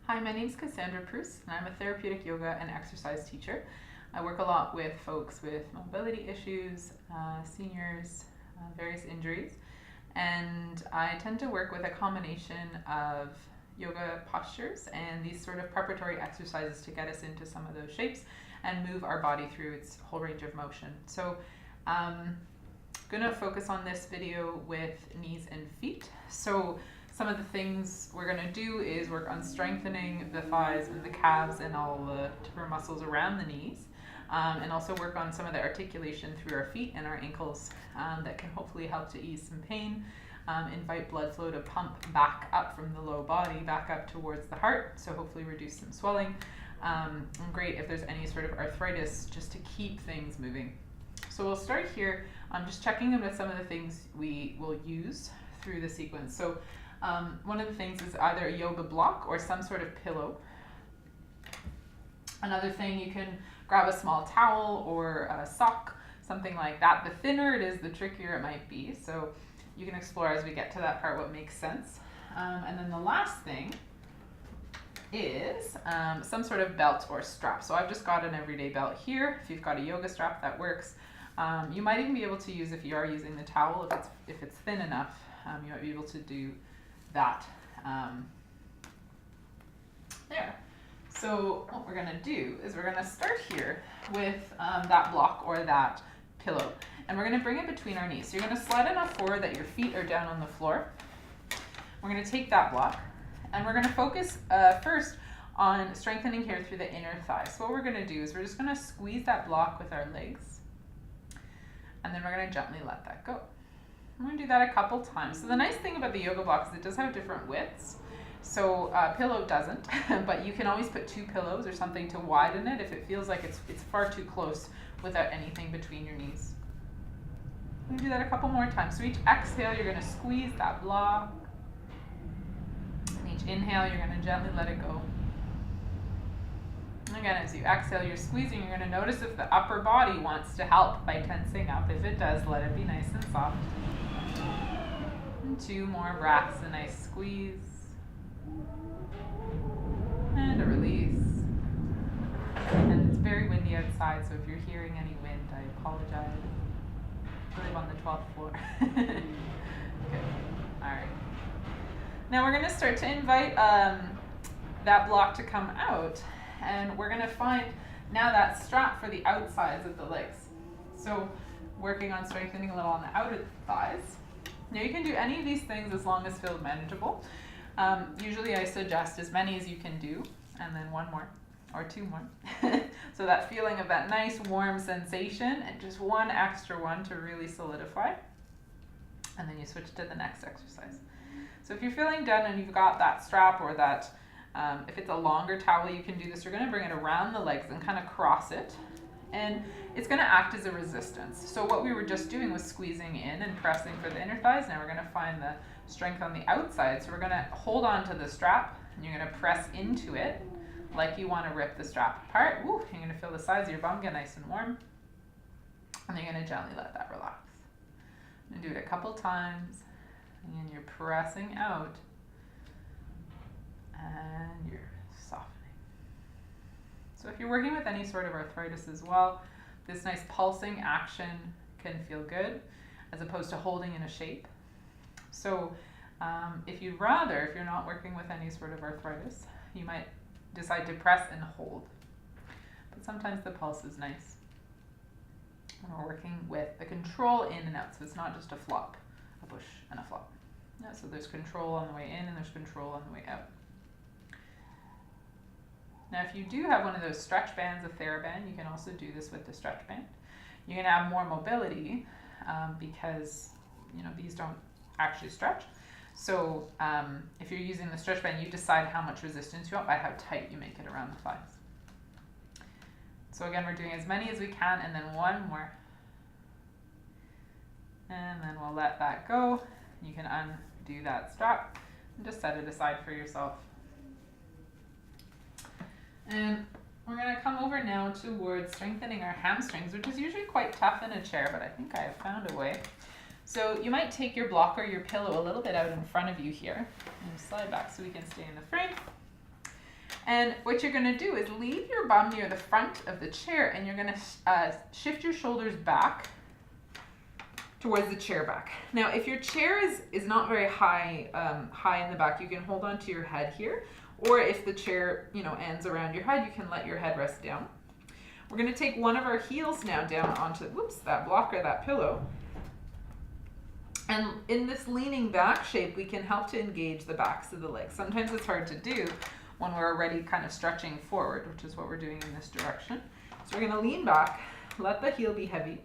Hi, my name is Kassandra Prus, and I'm a therapeutic yoga and exercise teacher. I work a lot with folks with mobility issues, seniors, various injuries, and I tend to work with a combination of yoga postures and these sort of preparatory exercises to get us into some of those shapes and move our body through its whole range of motion. So I'm going to focus on this video with knees and feet. So some of the things we're going to do is work on strengthening the thighs and the calves and all the different muscles around the knees, and also work on some of the articulation through our feet and our ankles that can hopefully help to ease some pain, invite blood flow to pump back up from the low body, back up towards the heart, so hopefully reduce some swelling. And great if there's any sort of arthritis, just to keep things moving. So we'll start here, just checking in with some of the things we will use through the sequence. So one of the things is either a yoga block or some sort of pillow. Another thing, you can grab a small towel or a sock, something like that. The thinner it is, the trickier it might be. So you can explore as we get to that part what makes sense. And then the last thing is some sort of belt or strap. So I've just got an everyday belt here. If you've got a yoga strap, that works. You might even be able to use, if you are using the towel, if it's thin enough, you might be able to do that there. So what we're going to do is we're going to start here with that block or that pillow, and we're going to bring it between our knees. So you're going to slide enough forward that your feet are down on the floor. We're going to take that block and we're going to focus first on strengthening here through the inner thigh. So what we're going to do is we're just going to squeeze that block with our legs, and then we're going to gently let that go. I'm going to do that a couple times. So the nice thing about the yoga block is it does have different widths. So pillow doesn't, but you can always put two pillows or something to widen it if it feels like it's far too close without anything between your knees. I'm going to do that a couple more times. So each exhale, you're going to squeeze that block. And each inhale, you're going to gently let it go. And again, as you exhale, you're squeezing. You're going to notice if the upper body wants to help by tensing up. If it does, let it be nice and soft. And two more breaths, a nice squeeze. And a release. And it's very windy outside, so if you're hearing any wind, I apologize. I live on the 12th floor. Good. Alright. Now we're going to start to invite that block to come out, and we're going to find now that strap for the outsides of the legs. So working on strengthening a little on the outer thighs. Now you can do any of these things as long as feels manageable. Usually I suggest as many as you can do, and then one more or two more. So that feeling of that nice warm sensation, and just one extra one to really solidify. And then you switch to the next exercise. So if you're feeling done and you've got that strap or that, if it's a longer towel, you can do this. You're going to bring it around the legs and kind of cross it. And it's going to act as a resistance. So what we were just doing was squeezing in and pressing for the inner thighs. Now we're going to find the strength on the outside. So we're going to hold on to the strap, and you're going to press into it like you want to rip the strap apart. Ooh, you're going to feel the sides of your bum get nice and warm. And then you're going to gently let that relax. And do it a couple times. And you're pressing out. And you're softening. So if you're working with any sort of arthritis as well, this nice pulsing action can feel good as opposed to holding in a shape. So if you'd rather, if you're not working with any sort of arthritis, you might decide to press and hold. But sometimes the pulse is nice when we're working with the control in and out. So it's not just a flop, a push and a flop. Yeah, so there's control on the way in and there's control on the way out. Now, if you do have one of those stretch bands, a TheraBand, you can also do this with the stretch band. You're going to have more mobility because these don't actually stretch. So if you're using the stretch band, you decide how much resistance you want by how tight you make it around the thighs. So again, we're doing as many as we can, and then one more. And then we'll let that go. You can undo that strap and just set it aside for yourself. And we're going to come over now towards strengthening our hamstrings, which is usually quite tough in a chair, but I think I have found a way. So you might take your block or your pillow a little bit out in front of you here and slide back so we can stay in the frame. And what you're going to do is leave your bum near the front of the chair, and you're going to shift your shoulders back towards the chair back. Now, if your chair is not very high in the back, you can hold on to your head here. Or if the chair, ends around your head, you can let your head rest down. We're going to take one of our heels now down onto, that block or that pillow. And in this leaning back shape, we can help to engage the backs of the legs. Sometimes it's hard to do when we're already kind of stretching forward, which is what we're doing in this direction. So we're going to lean back, let the heel be heavy,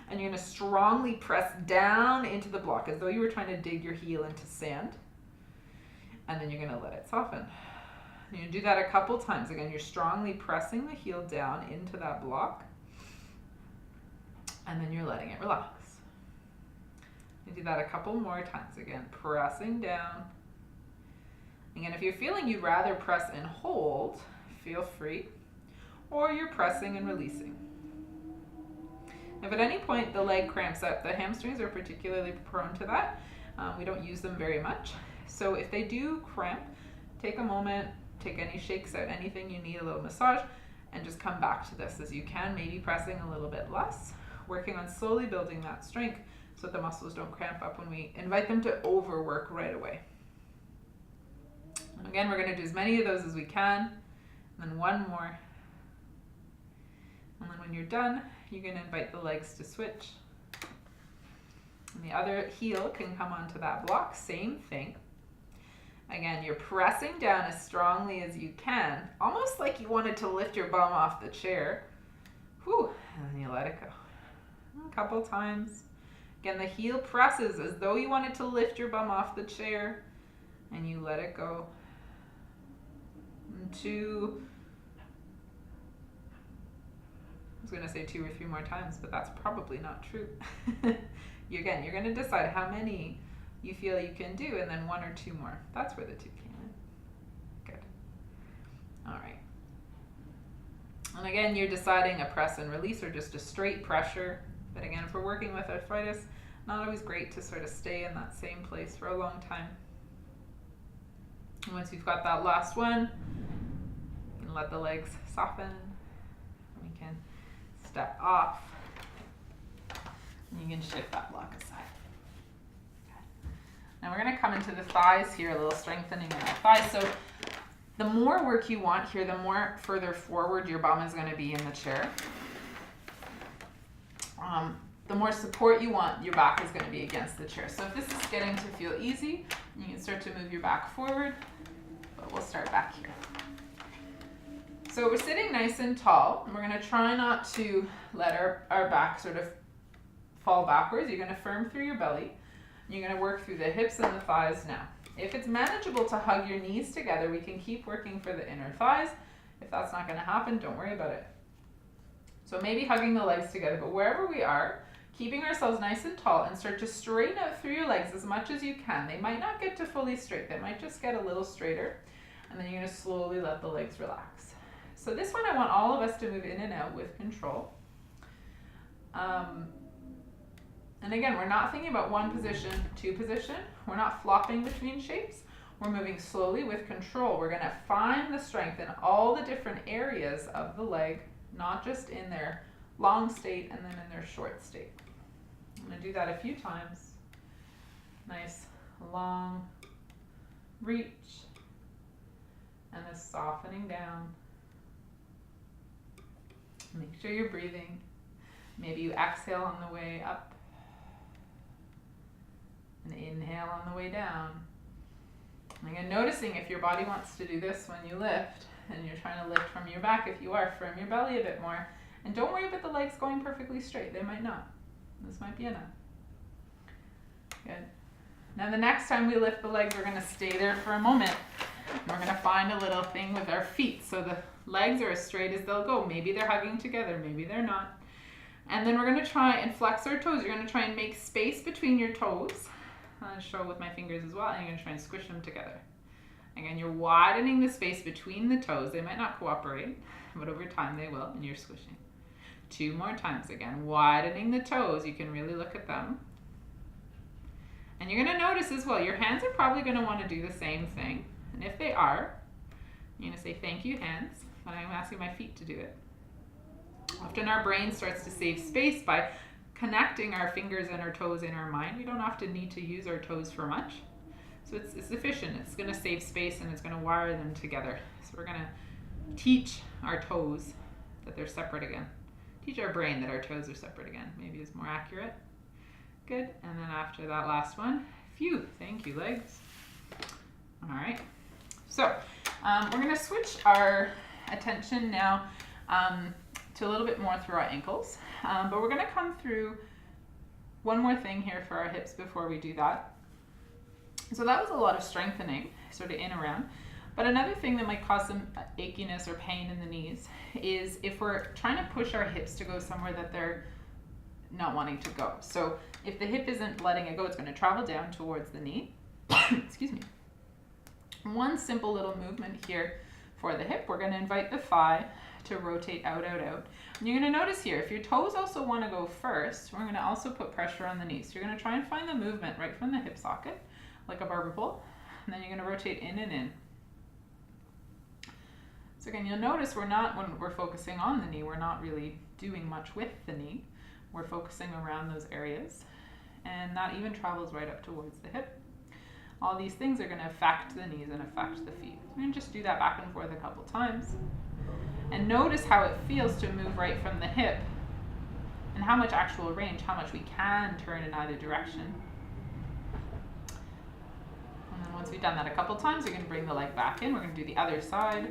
and you're going to strongly press down into the block as though you were trying to dig your heel into sand. And then you're going to let it soften. You're going to do that a couple times. Again, you're strongly pressing the heel down into that block, and then you're letting it relax. You do that a couple more times. Again, pressing down. Again, if you're feeling you'd rather press and hold, feel free, or you're pressing and releasing. If at any point the leg cramps up, the hamstrings are particularly prone to that. We don't use them very much. So if they do cramp, take a moment, take any shakes out, anything you need, a little massage, and just come back to this as you can, maybe pressing a little bit less, working on slowly building that strength so that the muscles don't cramp up when we invite them to overwork right away. And again, we're going to do as many of those as we can, and then one more. And then when you're done, you're going to invite the legs to switch. And the other heel can come onto that block, same thing. Again, you're pressing down as strongly as you can, almost like you wanted to lift your bum off the chair. Whew, and then you let it go. A couple times. Again, the heel presses as though you wanted to lift your bum off the chair, and you let it go. And 2. I was going to say 2 or 3 more times, but that's probably not true. Again, you're going to decide how many you feel you can do, and then 1 or 2 more. That's where the 2 came in. Good. All right. And again, you're deciding a press and release or just a straight pressure. But again, if we're working with arthritis, not always great to sort of stay in that same place for a long time. And once you've got that last one, you can let the legs soften. We can step off. And you can shift that block aside. Now we're going to come into the thighs here, a little strengthening in our thighs. So the more work you want here, the more further forward your bum is going to be in the chair. The more support you want, your back is going to be against the chair. So if this is getting to feel easy, you can start to move your back forward, but we'll start back here. So we're sitting nice and tall, and we're going to try not to let our back sort of fall backwards. You're going to firm through your belly. You're going to work through the hips and the thighs now. If it's manageable to hug your knees together, we can keep working for the inner thighs. If that's not going to happen, don't worry about it. So maybe hugging the legs together, but wherever we are, keeping ourselves nice and tall, and start to straighten out through your legs as much as you can. They might not get to fully straight. They might just get a little straighter, and then you're going to slowly let the legs relax. So this one, I want all of us to move in and out with control. And again, we're not thinking about 1 position, 2 position. We're not flopping between shapes. We're moving slowly with control. We're going to find the strength in all the different areas of the leg, not just in their long state and then in their short state. I'm going to do that a few times. Nice, long reach, and a softening down. Make sure you're breathing. Maybe you exhale on the way up, and inhale on the way down. And again, noticing if your body wants to do this when you lift, and you're trying to lift from your back. If you are, firm your belly a bit more. And don't worry about the legs going perfectly straight. They might not. This might be enough. Good. Now the next time we lift the legs, we're going to stay there for a moment. We're going to find a little thing with our feet. So the legs are as straight as they'll go. Maybe they're hugging together. Maybe they're not. And then we're going to try and flex our toes. You're going to try and make space between your toes. I'll show with my fingers as well. And you're going to try and squish them together. Again, you're widening the space between the toes. They might not cooperate, but over time they will, and you're squishing. 2 more times again, widening the toes. You can really look at them. And you're going to notice as well, your hands are probably going to want to do the same thing. And if they are, I'm gonna say thank you, hands, and I'm asking my feet to do it. Often our brain starts to save space by connecting our fingers and our toes in our mind. We don't often need to use our toes for much. So it's efficient. It's going to save space and it's going to wire them together. So we're going to teach our toes that they're separate again. Teach our brain that our toes are separate again. Maybe is more accurate. Good. And then after that last one, phew, thank you, legs. All right. So we're going to switch our attention now to a little bit more through our ankles. But we're going to come through one more thing here for our hips before we do that. So that was a lot of strengthening, sort of in around. But another thing that might cause some achiness or pain in the knees is if we're trying to push our hips to go somewhere that they're not wanting to go. So if the hip isn't letting it go, it's going to travel down towards the knee. Excuse me. One simple little movement here for the hip, we're going to invite the thigh to rotate out, out, out. And you're going to notice here, if your toes also want to go first, we're going to also put pressure on the knees. So you're going to try and find the movement right from the hip socket, like a barber pole, and then you're going to rotate in and in. So again, you'll notice when we're focusing on the knee, we're not really doing much with the knee. We're focusing around those areas, and that even travels right up towards the hip. All these things are going to affect the knees and affect the feet. So we're going to just do that back and forth a couple times. And notice how it feels to move right from the hip, and how much actual range, how much we can turn in either direction. And then once we've done that a couple times, we're going to bring the leg back in. We're going to do the other side.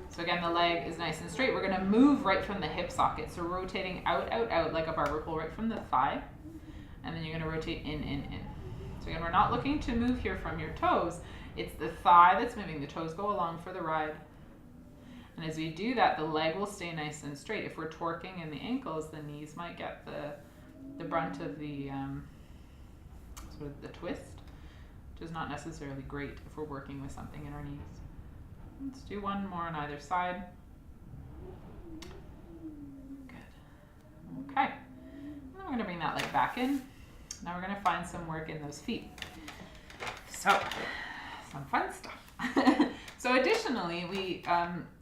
So again, the leg is nice and straight. We're going to move right from the hip socket. So rotating out, out, out like a barber pole right from the thigh. And then you're going to rotate in, in, in. So again, we're not looking to move here from your toes. It's the thigh that's moving. The toes go along for the ride. And as we do that, the leg will stay nice and straight. If we're torquing in the ankles, the knees might get the brunt of the sort of the twist, which is not necessarily great if we're working with something in our knees. Let's do one more on either side. Good. Okay. And then we're going to bring that leg back in. Now we're going to find some work in those feet. So, some fun stuff. So additionally,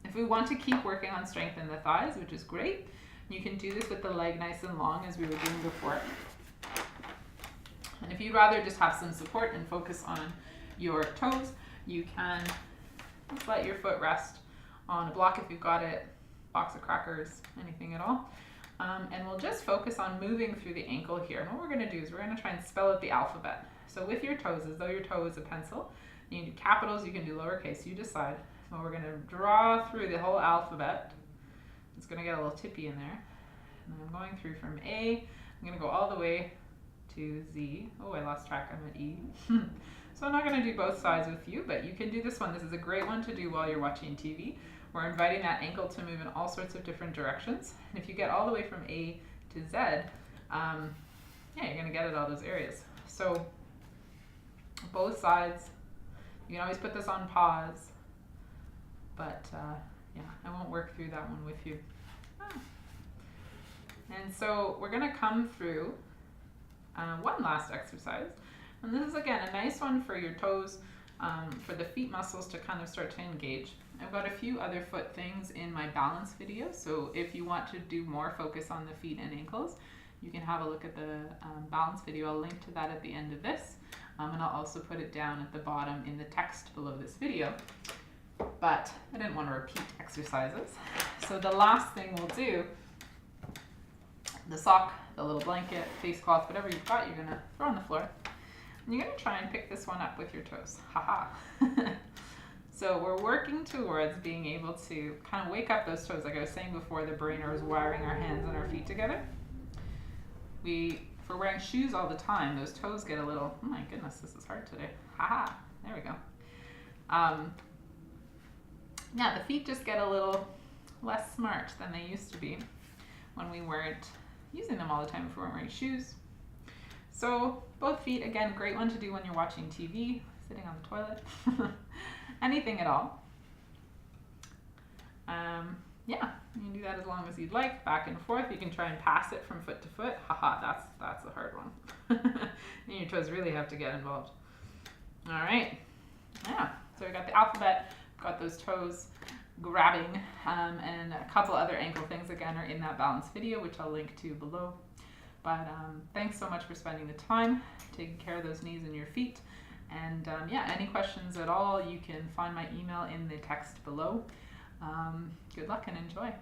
if we want to keep working on strength in the thighs, which is great, you can do this with the leg nice and long as we were doing before. And if you'd rather just have some support and focus on your toes, you can just let your foot rest on a block if you've got it, box of crackers, anything at all. And we'll just focus on moving through the ankle here. And what we're going to do is we're going to try and spell out the alphabet. So with your toes, as though your toe is a pencil, you can do capitals, you can do lowercase, you decide. So we're going to draw through the whole alphabet. It's going to get a little tippy in there. And I'm going through from A. I'm going to go all the way to Z. Oh, I lost track. I'm at E. So I'm not going to do both sides with you, but you can do this one. This is a great one to do while you're watching TV. We're inviting that ankle to move in all sorts of different directions. And if you get all the way from A to Z, yeah, you're going to get at all those areas. So both sides. You can always put this on pause, but yeah, I won't work through that one with you. And so we're going to come through one last exercise. And this is, again, a nice one for your toes, for the feet muscles to kind of start to engage. I've got a few other foot things in my balance video, so if you want to do more focus on the feet and ankles, you can have a look at the balance video. I'll link to that at the end of this. And I'll also put it down at the bottom in the text below this video. But I didn't want to repeat exercises. So the last thing we'll do, the sock, the little blanket, face cloth, whatever you've got, you're going to throw on the floor. And you're going to try and pick this one up with your toes. Haha. So we're working towards being able to kind of wake up those toes. Like I was saying before, the brain is wiring our hands and our feet together. If we're wearing shoes all the time, those toes get a little, oh my goodness, this is hard today. Haha, there we go. Yeah, the feet just get a little less smart than they used to be when we weren't using them all the time if we weren't wearing shoes. So both feet, again, great one to do when you're watching TV, sitting on the toilet, anything at all. Yeah, you can do that as long as you'd like, back and forth. You can try and pass it from foot to foot. Haha, that's the hard one. And your toes really have to get involved. All right, yeah, so we got the alphabet got those toes grabbing, and a couple other ankle things again are in that balance video, which I'll link to below. But thanks so much for spending the time taking care of those knees and your feet. And yeah, any questions at all, you can find my email in the text below. Good luck and enjoy.